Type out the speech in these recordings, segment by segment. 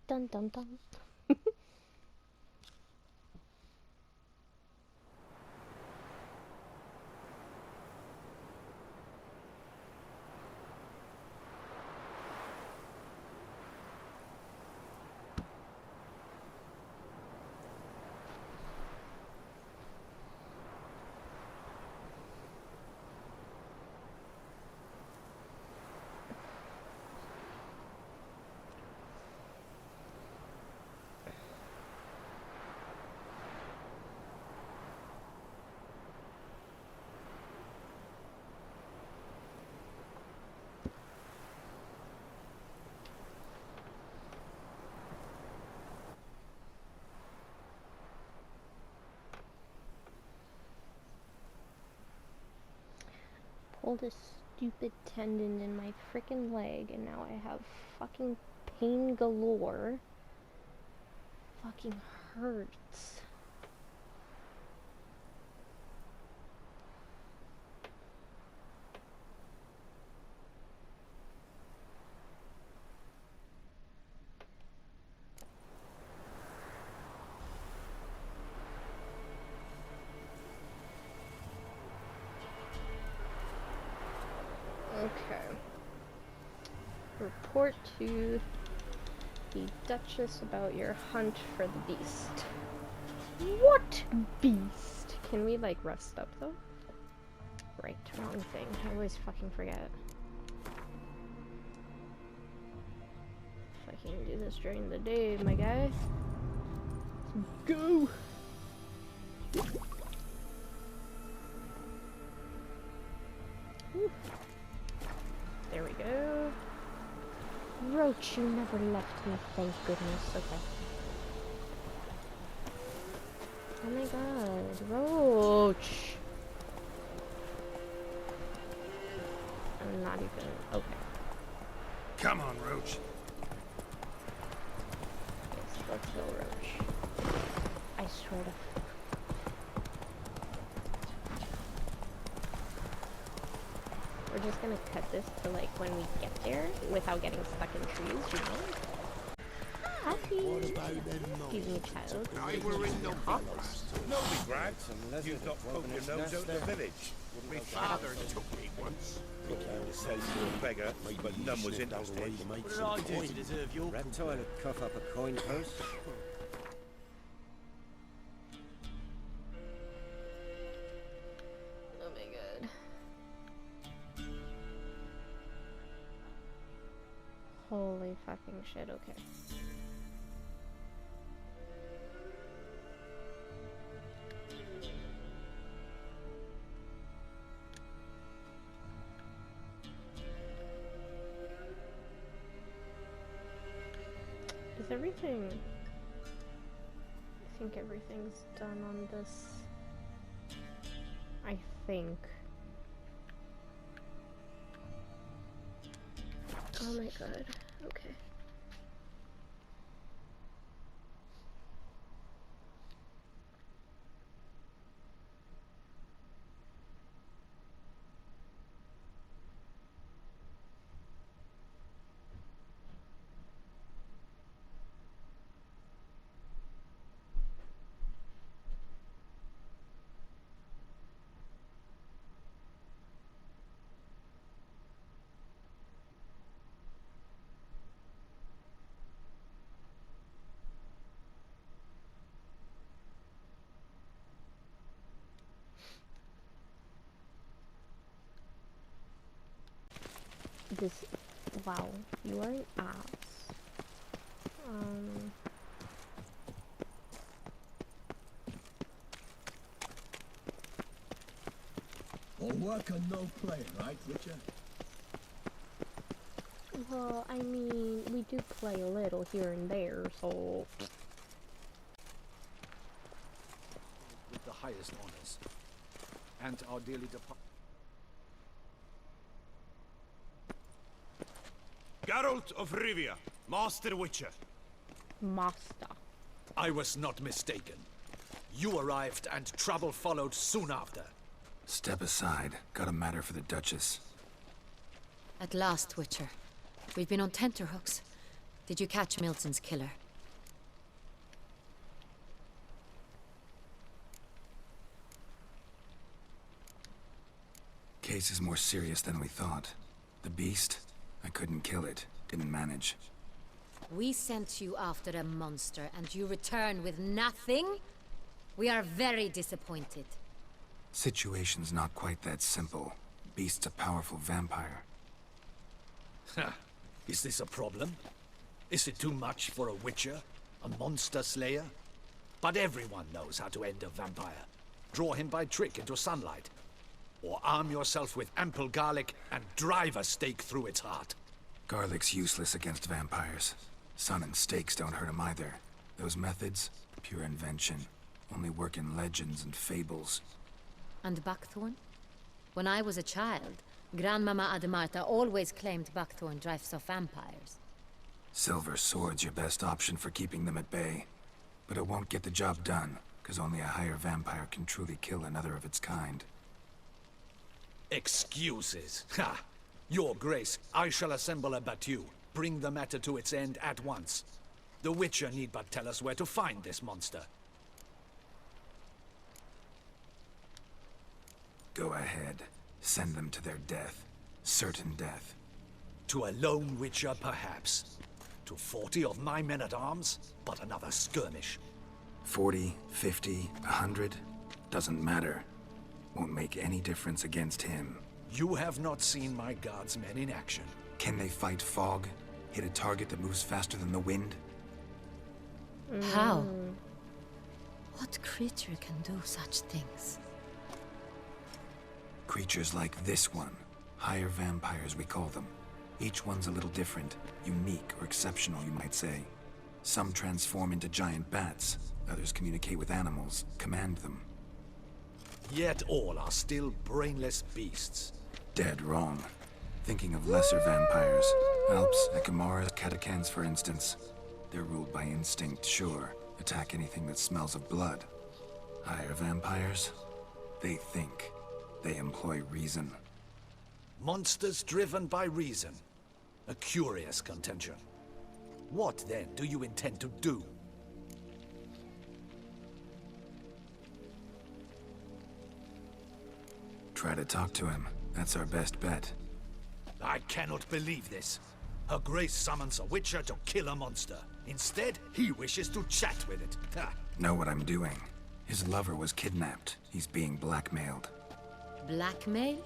Dun dun dun. Pulled a stupid tendon in my freaking leg, and now I have fucking pain galore. Fucking hurts. Okay. Report to the Duchess about your hunt for the beast. What beast? Can we, like, rest up, though? Right, wrong thing. I always fucking forget. Fucking do this during the day, my guy. Let's go! Whew. There we go. Roach, you never left me, thank goodness. Okay. Oh my god, Roach! I'm not even... okay. Come on, Roach. Yes, let's go, Roach. I swear to... we're just gonna cut this to, like, when we get there without getting stuck in trees, you know? Happy! Excuse me, child. I were in the house. No regrets. You've not poked your nose out the village. My father took me once. He came to sell you a beggar, but none was interested. What did I do to deserve your Reptile would cough up a coin purse. Oh my god. Holy fucking shit, okay. Is everything... I think everything's done on this. I think. Oh my god. Okay. This, wow, you are an ass. All work and no play, right, Witcher? Well, I mean, we do play a little here and there, so... with the highest honors, and our dearly departed. Geralt of Rivia, Master Witcher. Master. I was not mistaken. You arrived and trouble followed soon after. Step aside. Got a matter for the Duchess. At last, Witcher. We've been on tenterhooks. Did you catch Milton's killer? case is more serious than we thought. The beast, I couldn't kill it. Didn't manage. We sent you after a monster, and you return with nothing? We are very disappointed. Situation's not quite that simple. Beast's a powerful vampire. Ha! Is this a problem? Is it too much for a witcher? A monster slayer? But everyone knows how to end a vampire. Draw him by trick into sunlight. Or arm yourself with ample garlic and drive a stake through its heart. Garlic's useless against vampires. Sun and stakes don't hurt him either. Those methods, pure invention. Only work in legends and fables. And buckthorn? When I was a child, Grandmama Ademarta always claimed buckthorn drives off vampires. Silver sword's your best option for keeping them at bay. But it won't get the job done, because only a higher vampire can truly kill another of its kind. Excuses. Ha! Your Grace, I shall assemble a battue. Bring the matter to its end at once. The Witcher need but tell us where to find this monster. Go ahead. Send them to their death. Certain death. To a lone Witcher, perhaps. To 40 of my men-at-arms, but another skirmish. 40, 50, 100? Doesn't matter. Won't make any difference against him. You have not seen my guardsmen in action. Can they fight fog? Hit a target that moves faster than the wind? How? What creature can do such things? Creatures like this one. Higher vampires, we call them. Each one's a little different. Unique or exceptional, you might say. Some transform into giant bats. Others communicate with animals, command them. Yet all are still brainless beasts. Dead wrong. Thinking of lesser vampires. Alps, Ekimaras, Catacans, for instance. They're ruled by instinct, sure. Attack anything that smells of blood. Higher vampires? They think. They employ reason. Monsters driven by reason. A curious contention. What, then, do you intend to do? Try to talk to him. That's our best bet. I cannot believe this. Her Grace summons a Witcher to kill a monster. Instead, he wishes to chat with it. Ha! Know what I'm doing. His lover was kidnapped. He's being blackmailed. Blackmailed?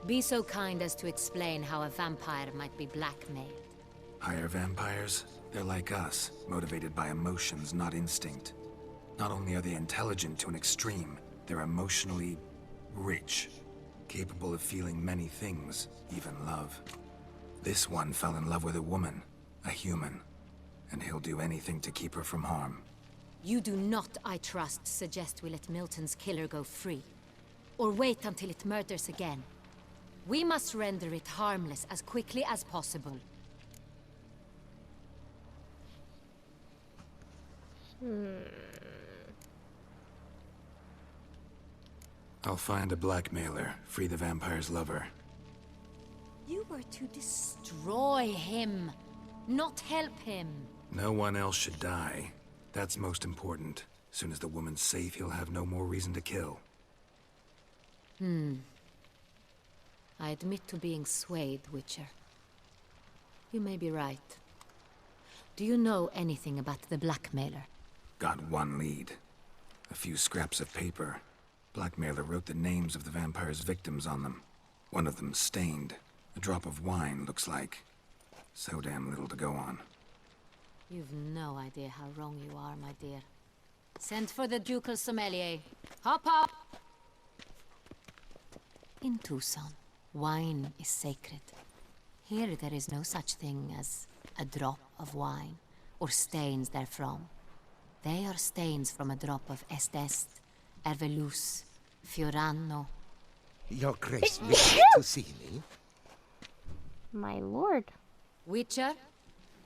Be so kind as to explain how a vampire might be blackmailed. Higher vampires? They're like us, motivated by emotions, not instinct. Not only are they intelligent to an extreme, they're emotionally rich. Capable of feeling many things, even love. This one fell in love with a woman, a human. And he'll do anything to keep her from harm. You do not, I trust, suggest we let Milton's killer go free. Or wait until it murders again. We must render it harmless as quickly as possible. I'll find a blackmailer, free the vampire's lover. You were to destroy him, not help him. No one else should die. That's most important. Soon as the woman's safe, he'll have no more reason to kill. I admit to being swayed, Witcher. You may be right. Do you know anything about the blackmailer? Got one lead. A few scraps of paper. Blackmailer wrote the names of the vampire's victims on them. One of them stained. A drop of wine, looks like. So damn little to go on. You've no idea how wrong you are, my dear. Send for the ducal sommelier. Hop, hop! In Tucson, wine is sacred. Here there is no such thing as a drop of wine, or stains therefrom. They are stains from a drop of Est, Ervelus, Fiorano. Your Grace wished to see me? My lord. Witcher,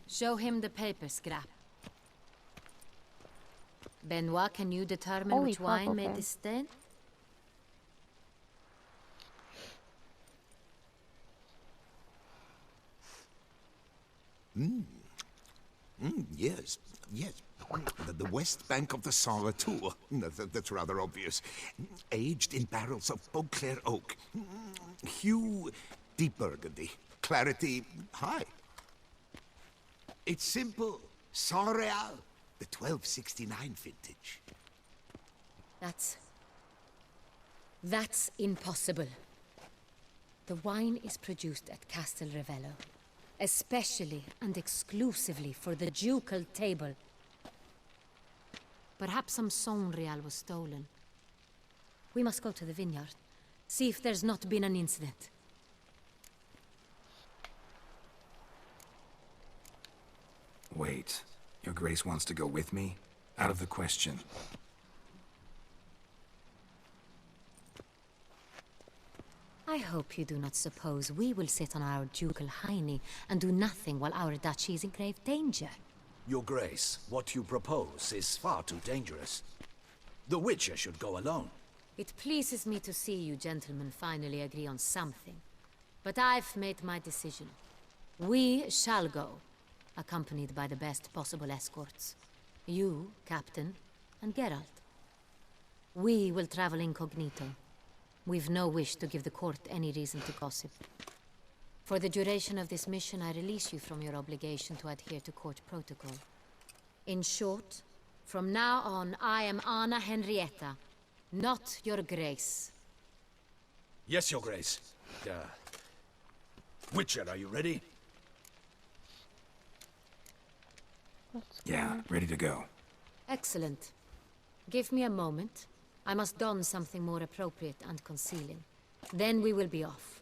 show him the paper scrap. Benoit, can you determine Holy which fuck, wine made okay. this stain? Yes, yes. The west bank of the Sala Tour. That's rather obvious. Aged in barrels of Beauclair oak. Hue, deep burgundy. Clarity, high. It's simple. Sang Real, the 1269 vintage. That's impossible. The wine is produced at Castel Ravello, especially and exclusively for the ducal table. Perhaps some Sang Real was stolen. We must go to the vineyard, see if there's not been an incident. Wait. Your Grace wants to go with me? Out of the question. I hope you do not suppose we will sit on our ducal hiney and do nothing while our duchy is in grave danger. Your Grace, what you propose is far too dangerous. The Witcher should go alone. It pleases me to see you gentlemen finally agree on something. But I've made my decision. We shall go, accompanied by the best possible escorts. You, Captain, and Geralt. We will travel incognito. We've no wish to give the court any reason to gossip. For the duration of this mission, I release you from your obligation to adhere to court protocol. In short, from now on, I am Anna Henrietta, not your Grace. Yes, Your Grace. Witcher, are you ready? Yeah, ready to go. Excellent. Give me a moment. I must don something more appropriate and concealing. Then we will be off.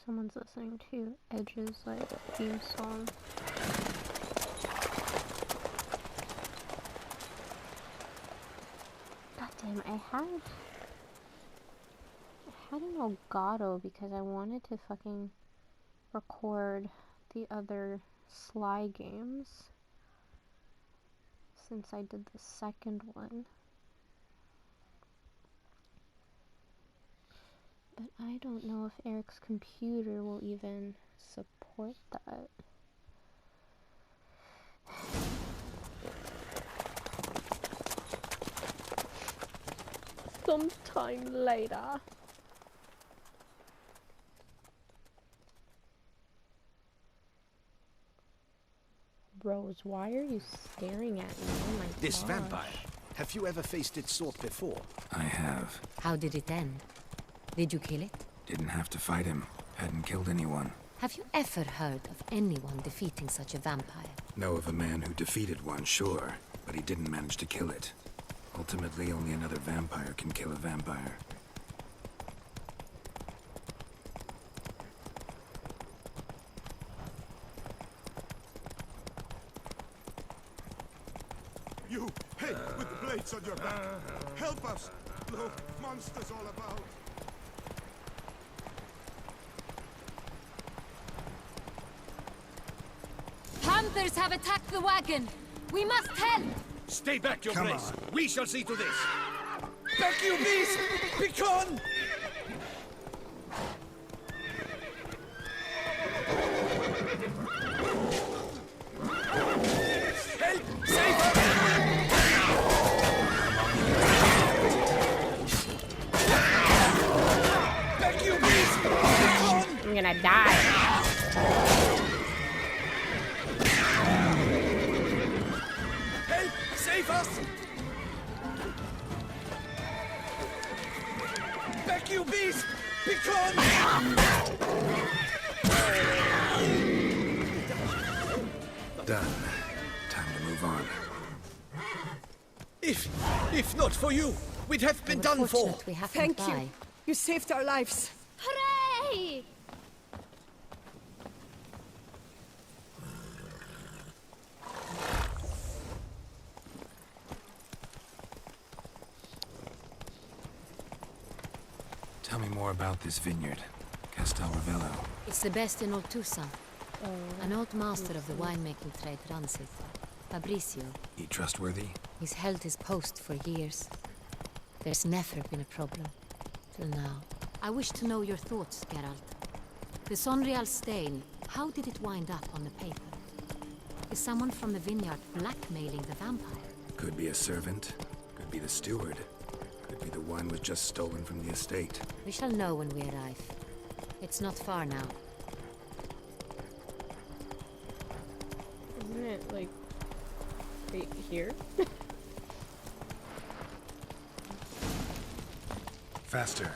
Someone's listening to Edge's like theme song. God damn, I had an Elgato because I wanted to fucking record the other Sly games since I did the second one. But I don't know if Eric's computer will even support that. Sometime later. Rose, why are you staring at me? Oh my This gosh. vampire. Have you ever faced its sort before? I have. How did it end? Did you kill it? Didn't have to fight him. Hadn't killed anyone. Have you ever heard of anyone defeating such a vampire? Know of a man who defeated one, sure, but he didn't manage to kill it. Ultimately, only another vampire can kill a vampire. You, hey, with the blades on your back. Help us! Look, monsters all about. Panthers have attacked the wagon! We must help! Stay back, Your Grace. We shall see to this. Back you beast! Begone! Help! Save her! Back you beast! Begone! I'm gonna die. Help! Save us! Back you beast! Begone! Done. Time to move on. If not for you, we'd have been done for. Fortunate we happened Thank by. you. You saved our lives. Hooray! Tell me more about this vineyard. Castel Ravello. It's the best in Oltusa. An old master of the winemaking trade runs it. Fabricio. He trustworthy? He's held his post for years. There's never been a problem. Till now. I wish to know your thoughts, Geralt. The Sonreal stain, how did it wind up on the paper? Is someone from the vineyard blackmailing the vampire? Could be a servant. Could be the steward. Could be the wine was just stolen from the estate. We shall know when we arrive. It's not far now. Isn't it, like, right here? Faster.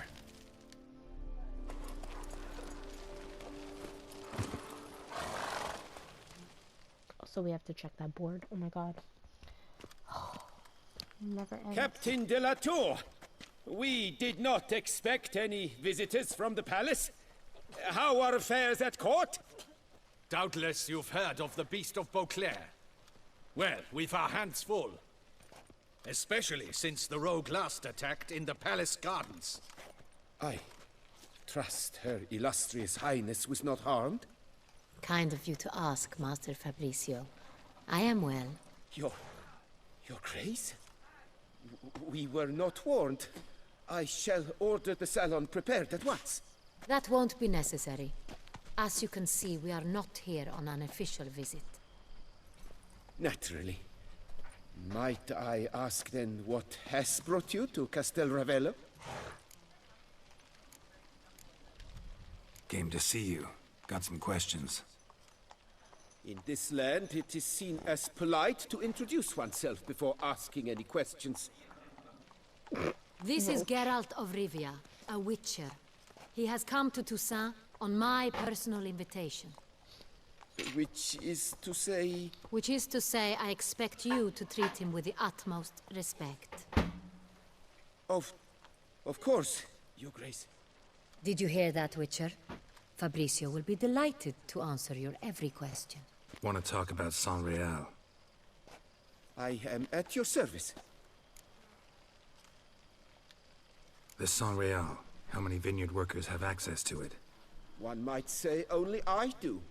Also, we have to check that board. Oh my god. Never ends. Captain de la Tour, we did not expect any visitors from the palace. How are affairs at court? Doubtless you've heard of the Beast of Beauclair. Well, we've our hands full. Especially since the rogue last attacked in the palace gardens. I trust Her Illustrious Highness was not harmed. Kind of you to ask, Master Fabricio. I am well. Your Grace? We were not warned. I shall order the salon prepared at once. That won't be necessary. As you can see, we are not here on an official visit. Naturally. Might I ask then what has brought you to Castel Ravello? Came to see you. Got some questions. In this land, it is seen as polite to introduce oneself before asking any questions. This is Geralt of Rivia, a witcher. He has come to Toussaint on my personal invitation. Which is to say... Which is to say, I expect you to treat him with the utmost respect. Of course, Your Grace. Did you hear that, Witcher? Fabricio will be delighted to answer your every question. Want to talk about Sonreal? I am at your service. The Sonreal. How many vineyard workers have access to it? One might say only I do.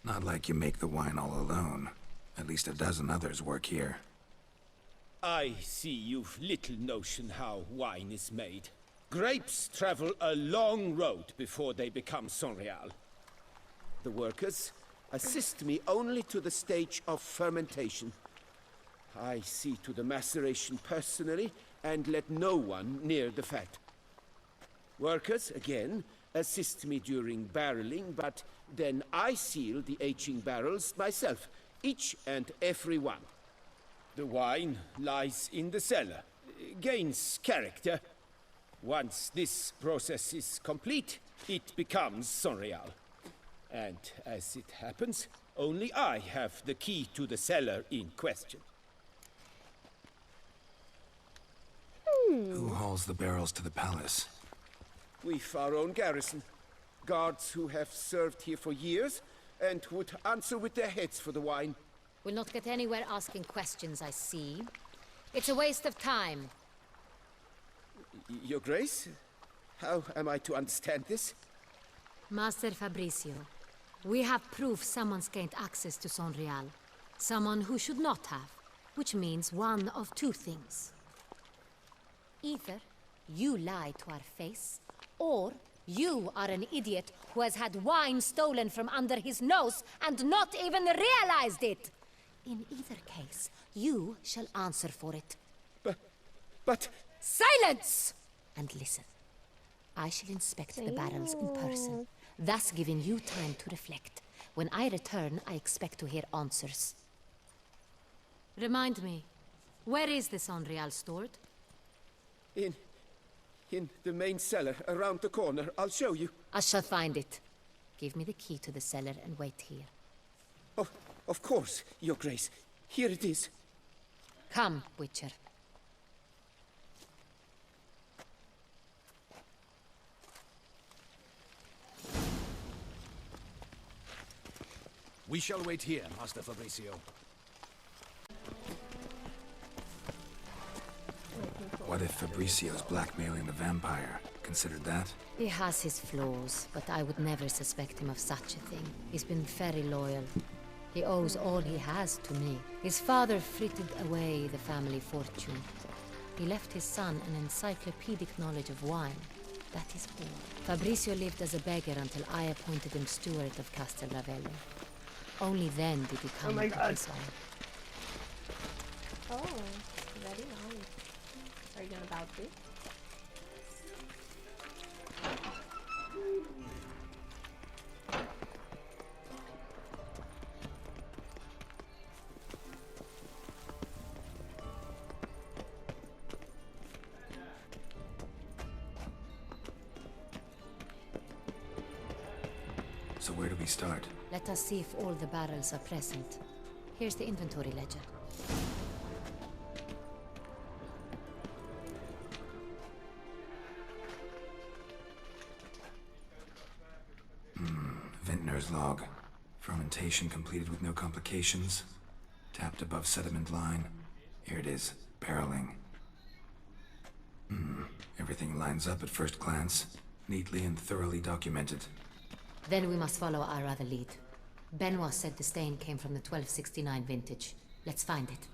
Not like you make the wine all alone. At least a dozen others work here. I see you've little notion how wine is made. Grapes travel a long road before they become Sonreal. The workers assist me only to the stage of fermentation. I see to the maceration personally and let no one near the fat. Workers, again, assist me during barreling, but then I seal the aging barrels myself, each and every one. The wine lies in the cellar, gains character. Once this process is complete, it becomes Sonreal. And as it happens, only I have the key to the cellar in question. Who hauls the barrels to the palace? We've our own garrison. Guards who have served here for years and would answer with their heads for the wine. We'll not get anywhere asking questions, I see. It's a waste of time. Your Grace? How am I to understand this? Master Fabricio, we have proof someone's gained access to Sonreal. Someone who should not have, which means one of two things. Either you lie to our face, or you are an idiot who has had wine stolen from under his nose and not even realized it. In either case, you shall answer for it. But... Silence! And listen. I shall inspect the barrels in person, thus giving you time to reflect. When I return, I expect to hear answers. Remind me, where is the Sonreal stored? In the main cellar, around the corner. I'll show you. I shall find it. Give me the key to the cellar and wait here. Oh, of course, Your Grace. Here it is. Come, Witcher. We shall wait here, Master Fabricio. What if Fabricio's blackmailing the vampire? Considered that? He has his flaws, but I would never suspect him of such a thing. He's been very loyal. He owes all he has to me. His father frittered away the family fortune. He left his son an encyclopedic knowledge of wine. That is all. Fabrizio lived as a beggar until I appointed him steward of Castel Ravello. Only then did he come into his own. Oh, very nice. Are you gonna bow too? So where do we start? Let us see if all the barrels are present. Here's the inventory ledger. Vintner's log. Fermentation completed with no complications. Tapped above sediment line. Here it is. Barreling. Everything lines up at first glance. Neatly and thoroughly documented. Then we must follow our other lead. Benoit said the stain came from the 1269 vintage. Let's find it.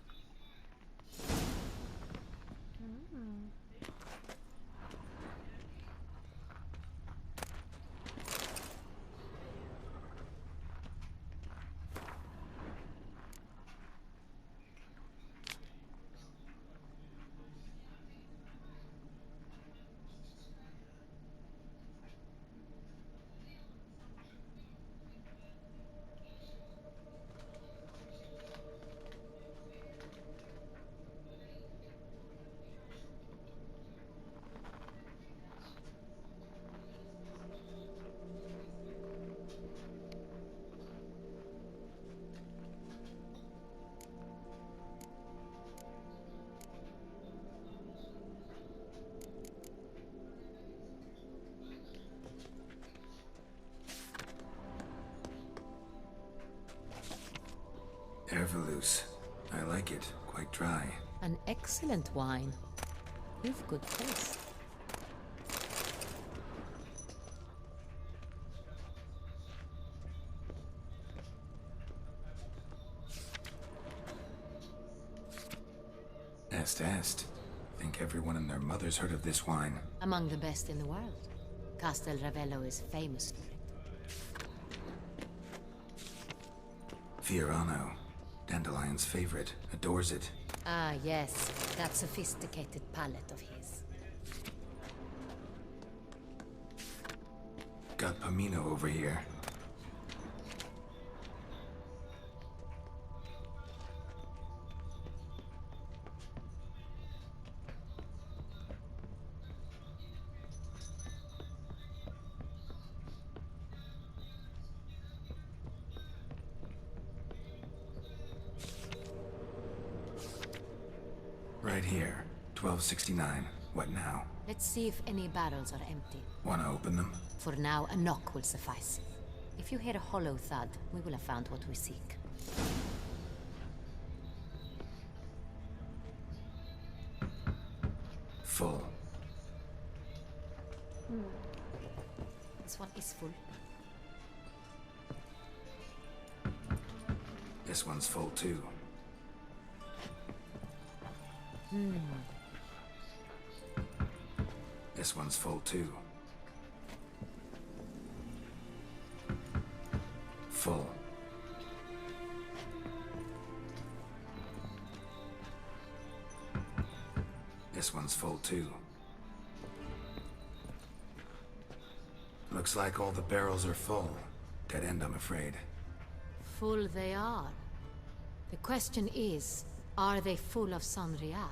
Ervelous. I like it. Quite dry. An excellent wine. You've good taste. Est. Think everyone and their mother's heard of this wine. Among the best in the world. Castel Ravello is famous for it. Fiorano. Dandelion's favorite. Adores it. Ah, yes. That sophisticated palate of his. Got Pomino over here. Right here. 1269. What now? Let's see if any barrels are empty. Wanna open them? For now, a knock will suffice. If you hear a hollow thud, we will have found what we seek. Full. This one is full. This one's full too. This one's full too. Full. This one's full too. Looks like all the barrels are full. Dead end, I'm afraid. Full they are. The question is, are they full of Sonrial?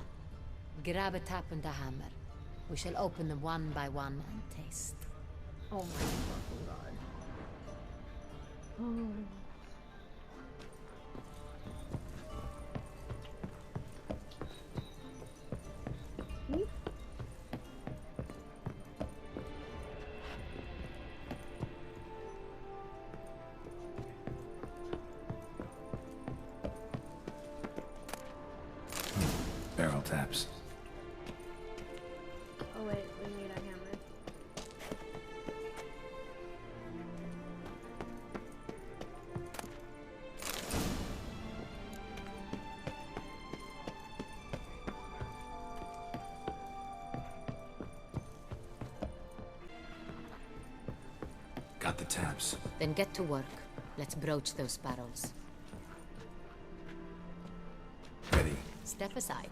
Grab a tap and a hammer. We shall open them one by one and taste. Oh my fucking god. Oh. Barrel taps. Oh wait, we need a hammer. Got the taps. Then get to work. Let's broach those barrels. Ready. Step aside.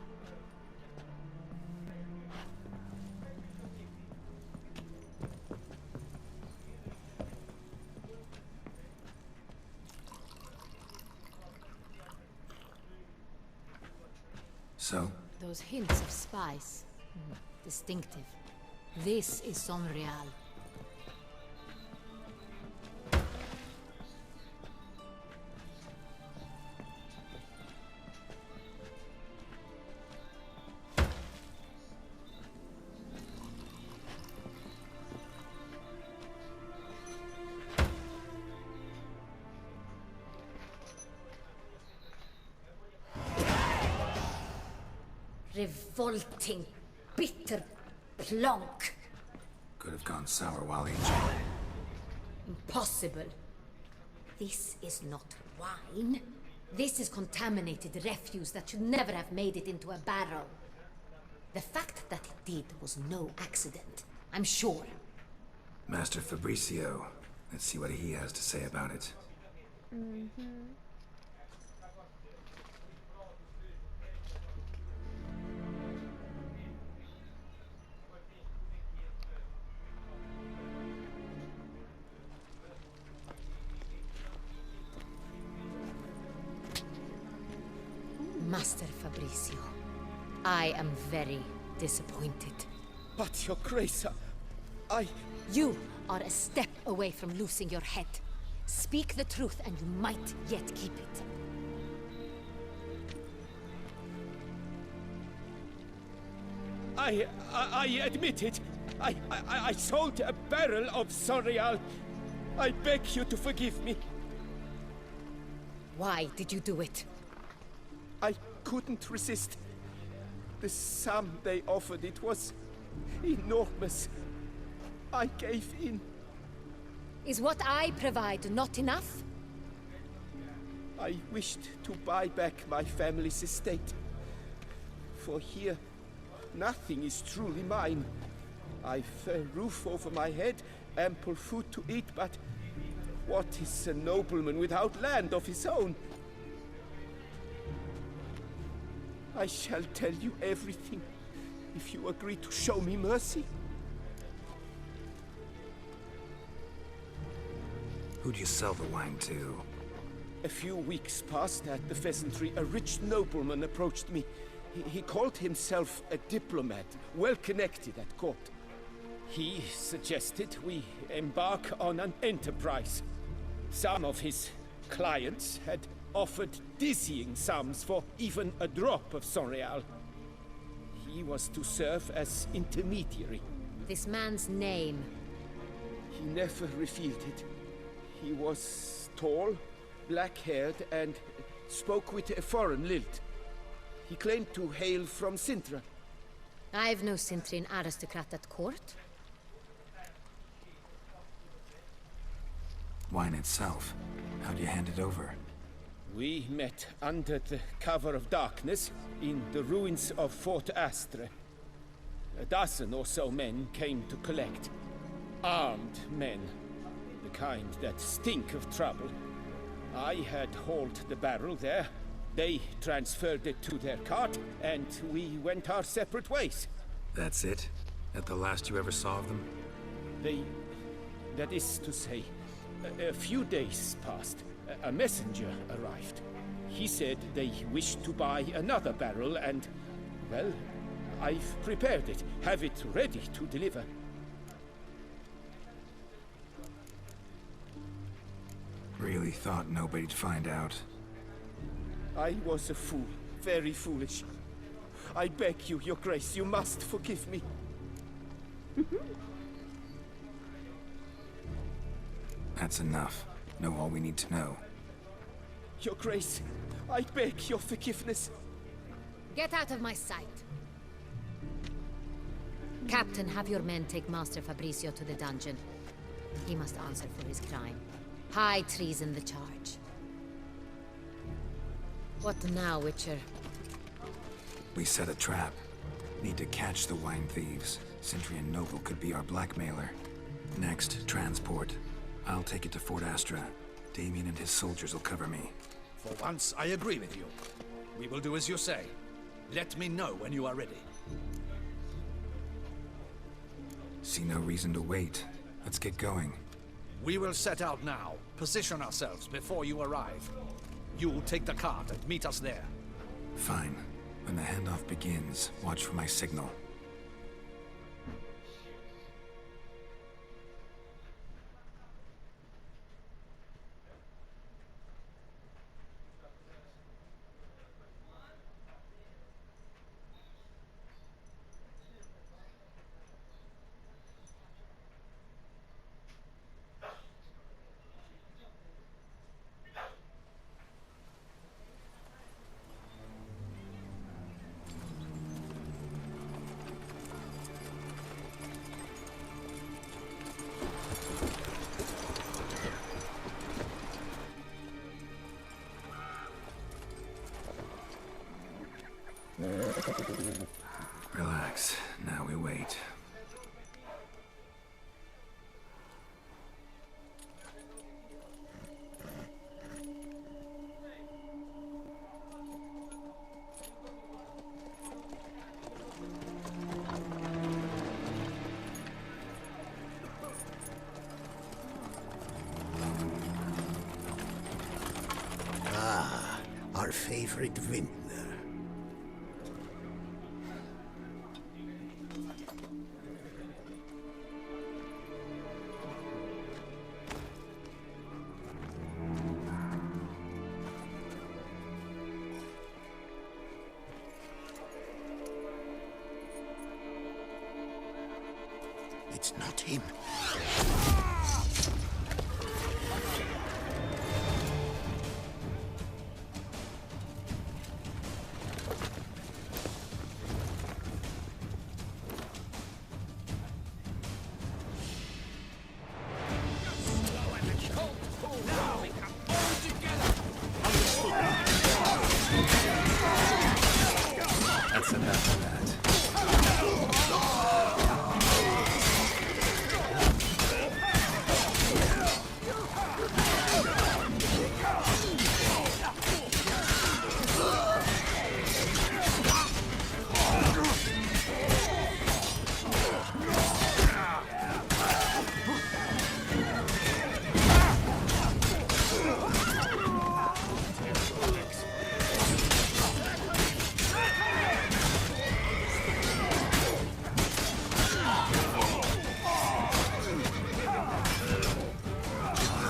So? Those hints of spice. Distinctive. This is Sonreal. Revolting, bitter plonk. Could have gone sour while aging. Impossible. This is not wine. This is contaminated refuse that should never have made it into a barrel. The fact that it did was no accident, I'm sure. Master Fabricio. Let's see what he has to say about it. Master Fabricio, I am very disappointed. But, Your Grace, I... You are a step away from losing your head. Speak the truth and you might yet keep it. I admit it. I sold a barrel of Sonreal. I beg you to forgive me. Why did you do it? I couldn't resist. The sum they offered, it was enormous. I gave in. Is what I provide not enough? I wished to buy back my family's estate. For here, nothing is truly mine. I've a roof over my head, ample food to eat, but what is a nobleman without land of his own? I shall tell you everything, if you agree to show me mercy. Who'd you sell the wine to? A few weeks past at the Pheasantry, a rich nobleman approached me. He called himself a diplomat, well connected at court. He suggested we embark on an enterprise. Some of his clients had offered dizzying sums for even a drop of Sonreal. He was to serve as intermediary. This man's name? He never revealed it. He was tall, black-haired, and spoke with a foreign lilt. He claimed to hail from Sintra. I've no Sintrian aristocrat at court. Wine itself. How'd you hand it over? We met under the cover of darkness in the ruins of Fort Astre. A dozen or so men came to collect. Armed men. The kind that stink of trouble. I had hauled the barrel there. They transferred it to their cart, and we went our separate ways. That's it? At the last you ever saw of them? That is to say, a few days passed. A messenger arrived. He said they wished to buy another barrel and, well, I've prepared it. Have it ready to deliver. Really thought nobody'd find out. I was a fool. Very foolish. I beg you, Your Grace, you must forgive me. That's enough. Know all we need to know. Your Grace, I beg your forgiveness. Get out of my sight. Captain, have your men take Master Fabricio to the dungeon. He must answer for his crime. High treason the charge. What now, Witcher? We set a trap. Need to catch the wine thieves. Sintrian Noble could be our blackmailer. Next, transport. I'll take it to Fort Astra. Damien and his soldiers will cover me. For once, I agree with you. We will do as you say. Let me know when you are ready. See no reason to wait. Let's get going. We will set out now. Position ourselves before you arrive. You'll take the cart and meet us there. Fine. When the handoff begins, watch for my signal. Relax. Now we wait. Ah, our favorite vintner. It's not him. That's enough of that.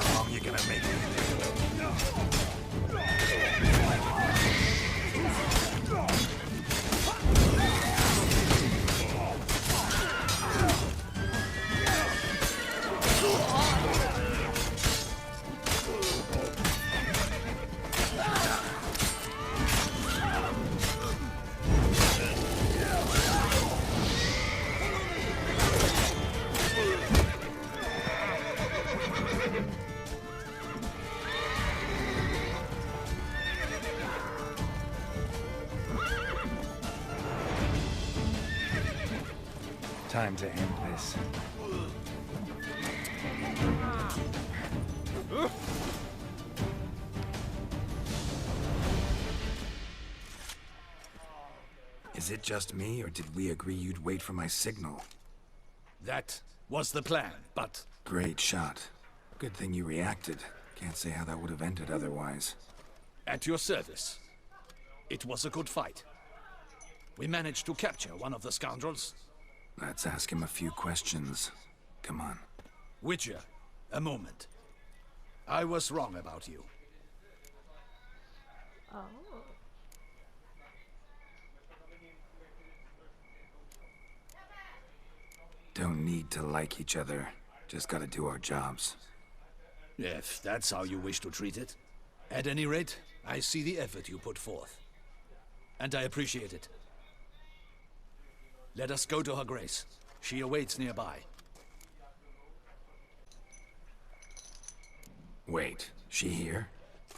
How long you gonna make me? Time to end this. Is it just me, or did we agree you'd wait for my signal? That was the plan, but Great shot. Good thing you reacted. Can't say how that would have ended otherwise. at your service. It was a good fight. We managed to capture one of the scoundrels. Let's ask him a few questions. Come on. Witcher, a moment. I was wrong about you. Oh. Don't need to like each other. Just gotta do our jobs. If that's how you wish to treat it. At any rate, I see the effort you put forth. And I appreciate it. Let us go to her grace. She awaits nearby. Wait, she here?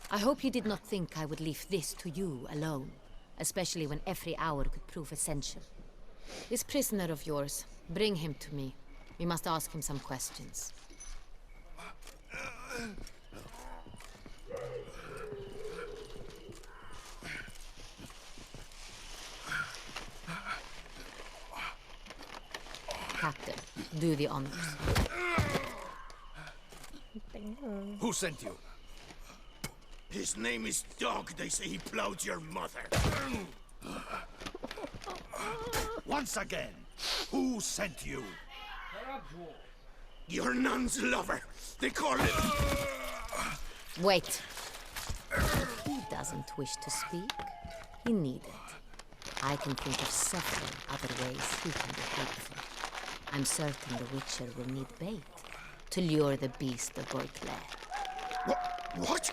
I hope you did not think I would leave this to you alone, especially when every hour could prove essential. This prisoner of yours, bring him to me. We must ask him some questions. Captain, do the honors. Who sent you? His name is Dog. They say he plowed your mother. Once again, who sent you? Your nun's lover. They call it... Wait. He doesn't wish to speak. He needed. I can think of several other ways he can be helpful. I'm certain the Witcher will need bait to lure the beast of Beauclair. What?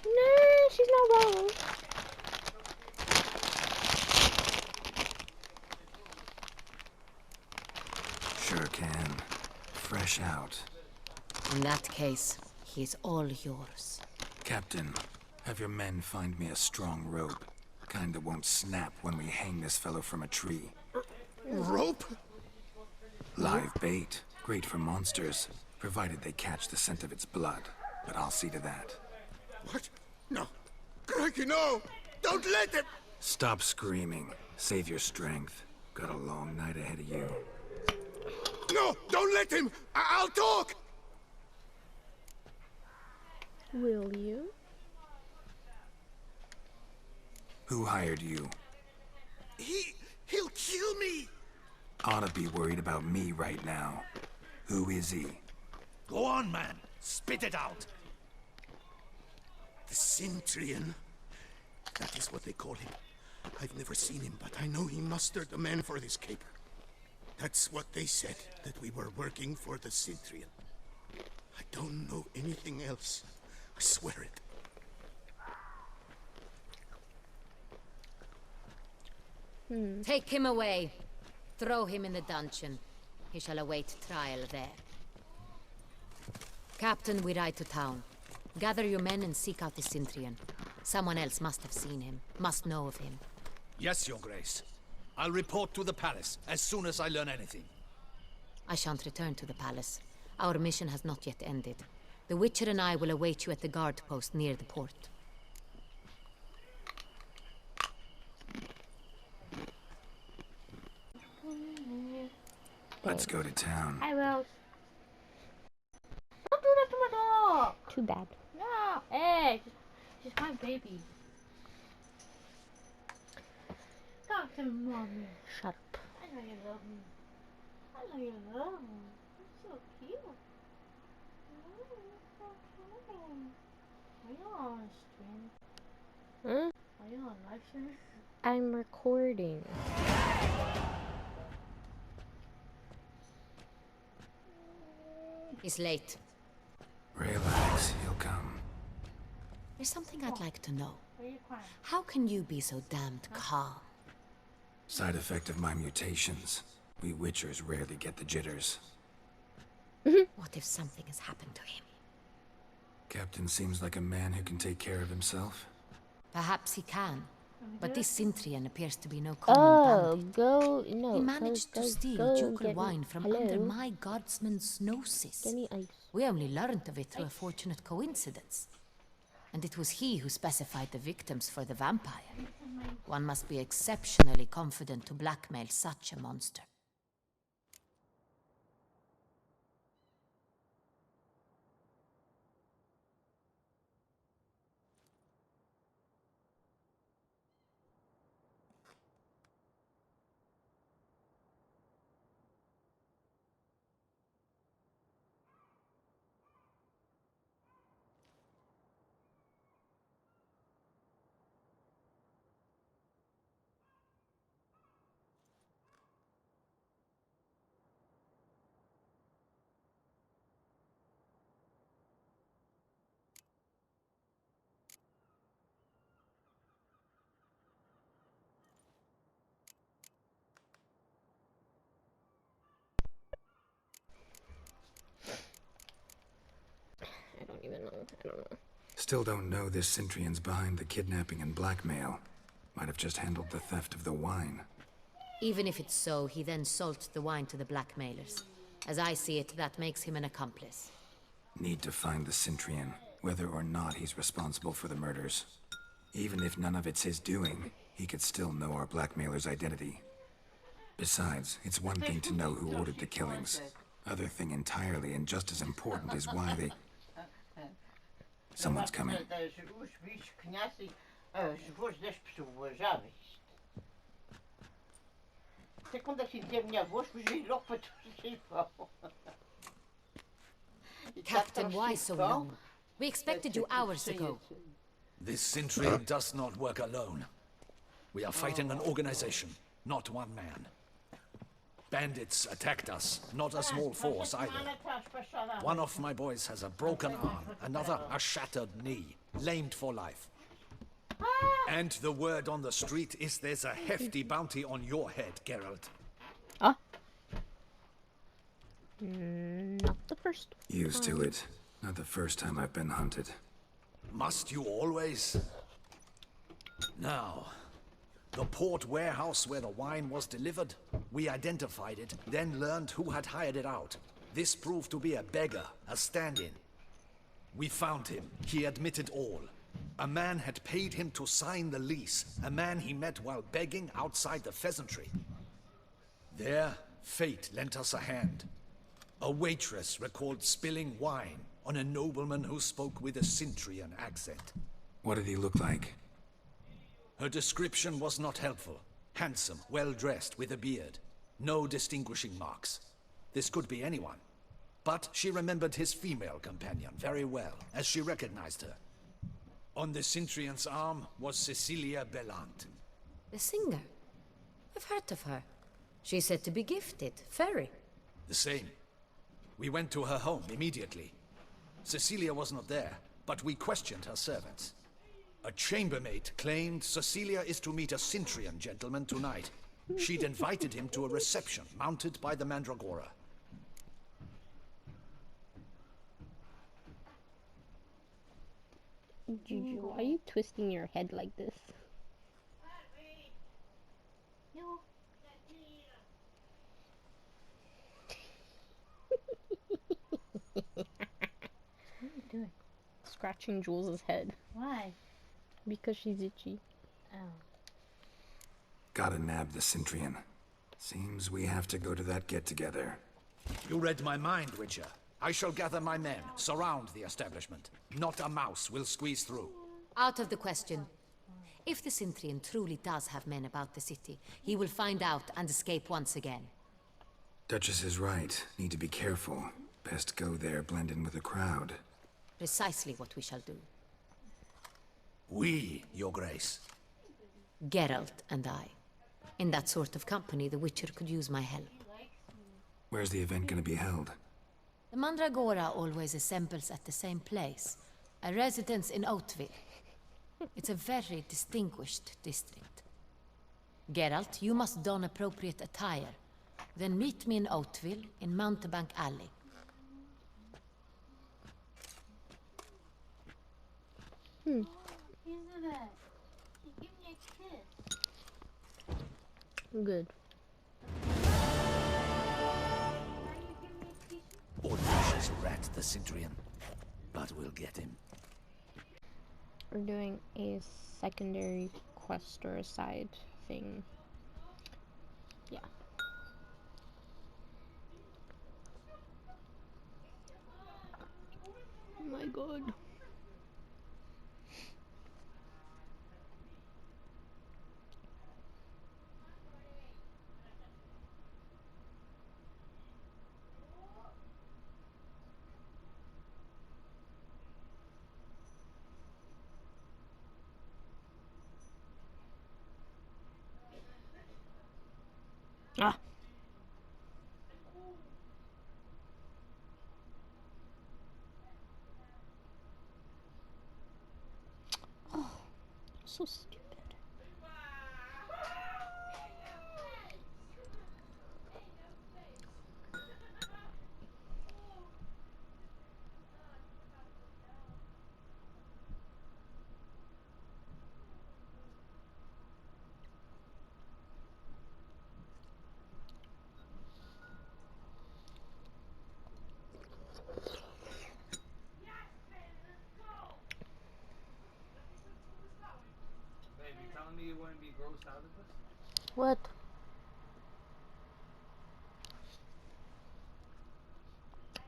No, she's not wrong. Sure can. Fresh out. In that case, he's all yours. Captain, have your men find me a strong rope. Kind that won't snap when we hang this fellow from a tree. Rope? Live bait. Great for monsters, provided they catch the scent of its blood. But I'll see to that. What? No. Crikey, no! Don't let him! Stop screaming. Save your strength. Got a long night ahead of you. No! Don't let him! I'll talk! Will you? Who hired you? He'll kill me! Ought to be worried about me right now. Who is he? Go on, man. Spit it out. The Cintrian. That is what they call him. I've never seen him, but I know he mustered the men for this caper. That's what they said, that we were working for the Cintrian. I don't know anything else. I swear it. Take him away. Throw him in the dungeon. He shall await trial there. Captain, we ride to town. Gather your men and seek out the Cintrian. Someone else must have seen him, must know of him. Yes, Your Grace. I'll report to the palace as soon as I learn anything. I shan't return to the palace. Our mission has not yet ended. The Witcher and I will await you at the guard post near the port. Let's go to town. I will. Don't do that to my dog! Too bad. No! Hey! She's my baby. Talk to me, mommy. Shut up. I know you love me. I know you love me. You're so cute. Oh, you're so cute. Are you on stream? Hmm? Are you on live stream? I'm recording. He's late. Relax, he'll come. There's something I'd like to know. Are you crying? How can you be so damned calm? Side effect of my mutations. We Witchers rarely get the jitters. What if something has happened to him? Captain seems like a man who can take care of himself. Perhaps he can. But this Cintrian appears to be no common bandit. Go, no. He managed to steal go ducal get me- wine from Hello? under my guardsman's noses. Get me ice. We only learned of it through a fortunate coincidence. And it was he who specified the victims for the vampire. One must be exceptionally confident to blackmail such a monster. I don't even know. I don't know. Still don't know this Cintrian's behind the kidnapping and blackmail. Might have just handled the theft of the wine. Even if it's so, he then sold the wine to the blackmailers. As I see it, that makes him an accomplice. Need to find the Cintrian, whether or not he's responsible for the murders. Even if none of it's his doing, he could still know our blackmailer's identity. Besides, it's one thing to know who ordered the killings. Other thing entirely, and just as important, is why they... Someone's coming. Os bichos conhecem as vozes das pessoas, já viste? Até quando eu senti a minha voz, fugi logo para todo chifão. Captain, why so long? We expected you hours ago. This Cintrian does not work alone. We are fighting an organization, not one man. Bandits attacked us, not a small force either. One of my boys has a broken arm, another a shattered knee, lamed for life. And the word on the street is there's a hefty bounty on your head, Geralt. Ah. Not the first. Used to it. Not the first time I've been hunted. Must you always? Now, the port warehouse where the wine was delivered, we identified it, then learned who had hired it out. This proved to be a beggar, a stand-in. We found him. He admitted all. A man had paid him to sign the lease, a man he met while begging outside the pheasantry. There, fate lent us a hand. A waitress recalled spilling wine on a nobleman who spoke with a Cintrian accent. What did he look like? Her description was not helpful. Handsome, well-dressed, with a beard. No distinguishing marks. This could be anyone. But she remembered his female companion very well, as she recognized her. On the Cintrian's arm was Cecilia Bellant. The singer? I've heard of her. She's said to be gifted, fairy. The same. We went to her home immediately. Cecilia was not there, but we questioned her servants. A chambermaid claimed Cecilia is to meet a Cintrian gentleman tonight. She'd invited him to a reception mounted by the Mandragora. Juju, why are you twisting your head like this? What are you doing? Scratching Jules' head. Why? Because she's itchy. Oh. Gotta nab the Cintrian. Seems we have to go to that get-together. You read my mind, Witcher. I shall gather my men, surround the establishment. Not a mouse will squeeze through. Out of the question. If the Cintrian truly does have men about the city, he will find out and escape once again. Duchess is right. Need to be careful. Best go there, blend in with the crowd. Precisely what we shall do. We, Your Grace. Geralt and I. In that sort of company, the Witcher could use my help. Where's the event gonna be held? The Mandragora always assembles at the same place, a residence in Oatville. It's a very distinguished district. Geralt, you must don appropriate attire. Then meet me in Oatville, in Mountebank Alley. Isn't it? Give me a kiss. Good. Audacious rat, the Cintrian. But we'll get him. We're doing a secondary quest or a side thing. Yeah. Oh my god. Ah. Oh, so stupid.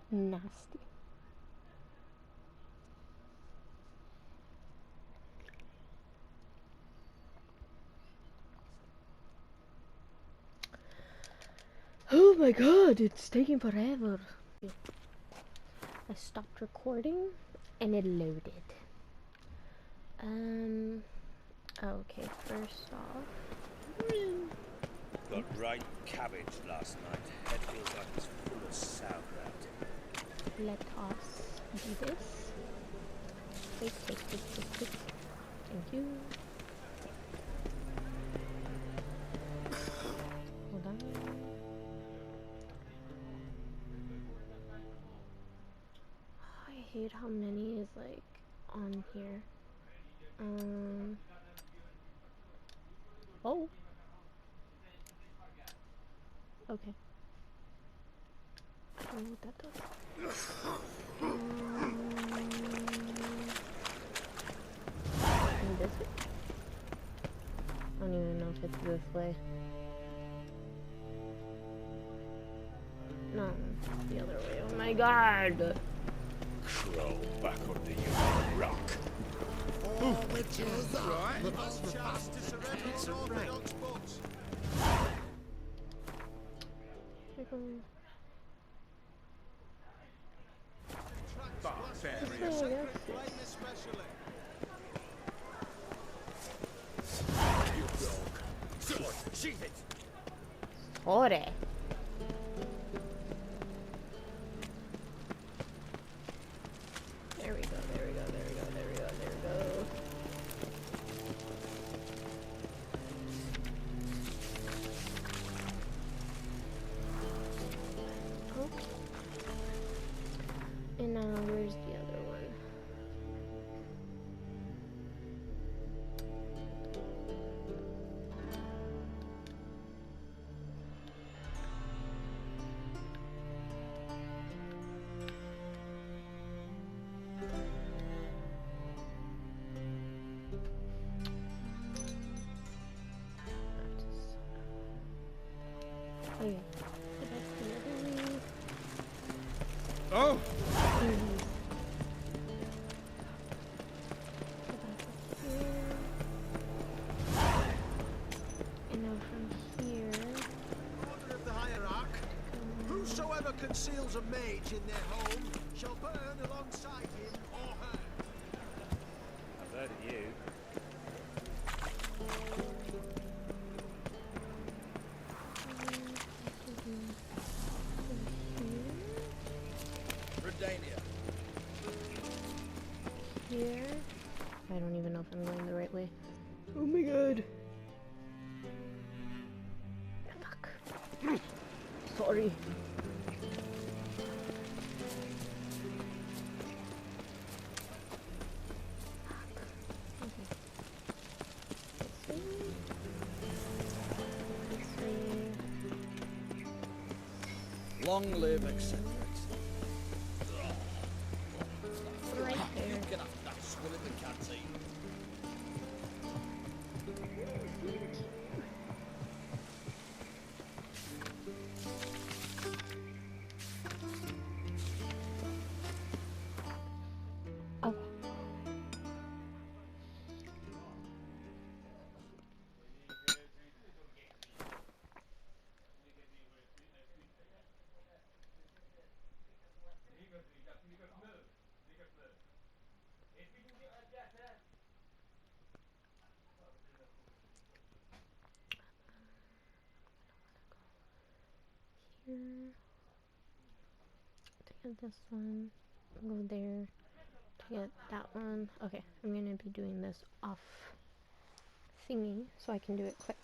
Nasty. Oh my god, it's taking forever. I stopped recording and it loaded. Okay, first off. Got right cabbage last night. Head feels like it's full of sauerkraut. Let us do this. Wait. Thank you. Hold on. I hate how many is like on here. Oh. Okay. I don't know what that does. And this way? I don't even know if it's this way. No, the other way. Oh my god! Crawl back under your rock. Oh, witches are right. It's a right. Ore. There we go. Oh. And now where's the other one? Okay. Oh! And now from here. Order of the hierarch. Whosoever conceals a mage in their home shall burn alongside him or her. I've heard of you. Redania. Here. I don't even know if I'm going the right way. Oh my god. Fuck. Sorry. Long live eccentrics. Right there. You can have that swill in the canteen. Okay. Here. To get this one, go there. To get that one. Okay, I'm gonna be doing this off thingy so I can do it quick.